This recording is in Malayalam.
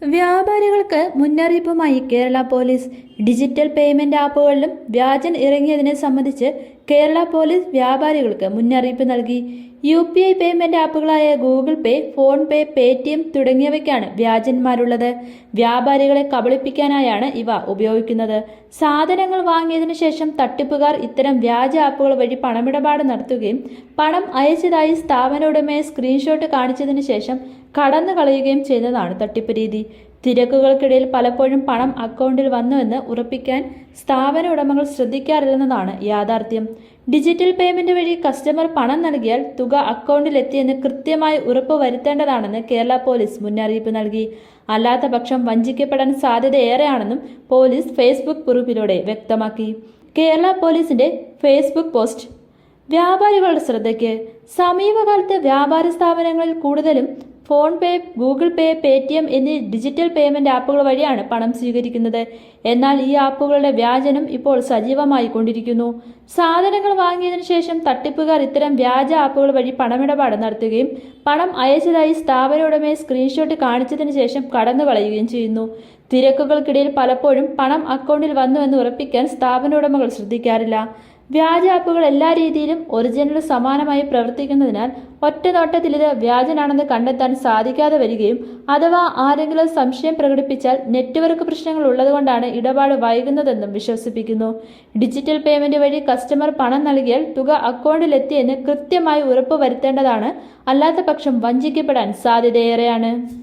വ്യാപാരികൾക്ക് മുന്നറിയിപ്പുമായി കേരള പോലീസ്. ഡിജിറ്റൽ പേയ്മെന്റ് ആപ്പുകളിലും വ്യാജൻ ഇറങ്ങിയതിനെ സംബന്ധിച്ച് കേരള പോലീസ് വ്യാപാരികൾക്ക് മുന്നറിയിപ്പ് നൽകി. UPI പേയ്മെന്റ് ആപ്പുകളായ ഗൂഗിൾ പേ, ഫോൺ പേ, പേടിഎം തുടങ്ങിയവയ്ക്കാണ് വ്യാജന്മാരുള്ളത്. വ്യാപാരികളെ കബളിപ്പിക്കാനായാണ് ഇവ ഉപയോഗിക്കുന്നത്. സാധനങ്ങൾ വാങ്ങിയതിനു ശേഷം തട്ടിപ്പുകാർ ഇത്തരം വ്യാജ ആപ്പുകൾ വഴി പണമിടപാട് നടത്തുകയും പണം അയച്ചതായി സ്ഥാപന ഉടമയെ സ്ക്രീൻഷോട്ട് കാണിച്ചതിനു ശേഷം കടന്നു കളയുകയും ചെയ്യുന്നതാണ് തട്ടിപ്പ് രീതി. തിരക്കുകൾക്കിടയിൽ പലപ്പോഴും പണം അക്കൗണ്ടിൽ വന്നുവെന്ന് ഉറപ്പിക്കാൻ സ്ഥാപന ഉടമകൾ ശ്രദ്ധിക്കാറില്ലെന്നതാണ് യാഥാർത്ഥ്യം. ഡിജിറ്റൽ പേയ്മെന്റ് വഴി കസ്റ്റമർ പണം നൽകിയാൽ തുക അക്കൗണ്ടിൽ എത്തിയെന്ന് കൃത്യമായി ഉറപ്പ് വരുത്തേണ്ടതാണെന്ന് കേരള പോലീസ് മുന്നറിയിപ്പ് നൽകി. അല്ലാത്ത പക്ഷം വഞ്ചിക്കപ്പെടാൻ സാധ്യതയേറെയാണെന്നും പോലീസ് ഫേസ്ബുക്ക് കുറിപ്പിലൂടെ വ്യക്തമാക്കി. കേരള പോലീസിന്റെ ഫേസ്ബുക്ക് പോസ്റ്റ്. വ്യാപാരികളുടെ ശ്രദ്ധയ്ക്ക്. സമീപകാലത്ത് വ്യാപാര സ്ഥാപനങ്ങളിൽ കൂടുതലും ഫോൺ പേ, ഗൂഗിൾ പേ, പേടിഎം എന്നീ ഡിജിറ്റൽ പേയ്മെന്റ് ആപ്പുകൾ വഴിയാണ് പണം സ്വീകരിക്കുന്നത്. എന്നാൽ ഈ ആപ്പുകളുടെ വ്യാജനം ഇപ്പോൾ സജീവമായി കൊണ്ടിരിക്കുന്നു. സാധനങ്ങൾ വാങ്ങിയതിനു ശേഷം തട്ടിപ്പുകാർ ഇത്തരം വ്യാജ ആപ്പുകൾ വഴി പണമിടപാട് നടത്തുകയും പണം അയച്ചതായി സ്ഥാപന ഉടമയെ സ്ക്രീൻഷോട്ട് കാണിച്ചതിന് ശേഷം കടന്നു കളയുകയും ചെയ്യുന്നു. തിരക്കുകൾക്കിടയിൽ പലപ്പോഴും പണം അക്കൗണ്ടിൽ വന്നുവെന്ന് ഉറപ്പിക്കാൻ സ്ഥാപന ഉടമകൾ ശ്രദ്ധിക്കാറില്ല. വ്യാജ ആപ്പുകൾ എല്ലാ രീതിയിലും ഒറിജിനൽ സമാനമായി പ്രവർത്തിക്കുന്നതിനാൽ ഒറ്റ നോട്ടത്തിൽ ഇത് വ്യാജനാണെന്ന് കണ്ടെത്താൻ സാധിക്കാതെ വരികയും അഥവാ ആരെങ്കിലും സംശയം പ്രകടിപ്പിച്ചാൽ നെറ്റ്വർക്ക് പ്രശ്നങ്ങൾ ഉള്ളതുകൊണ്ടാണ് ഇടപാട് വൈകുന്നതെന്നും വിശ്വസിപ്പിക്കുന്നു. ഡിജിറ്റൽ പേയ്മെന്റ് വഴി കസ്റ്റമർ പണം നൽകിയാൽ തുക അക്കൗണ്ടിൽ എത്തിയെന്ന് കൃത്യമായി ഉറപ്പ് വരുത്തേണ്ടതാണ്. അല്ലാത്ത പക്ഷം വഞ്ചിക്കപ്പെടാൻ സാധ്യതയേറെയാണ്.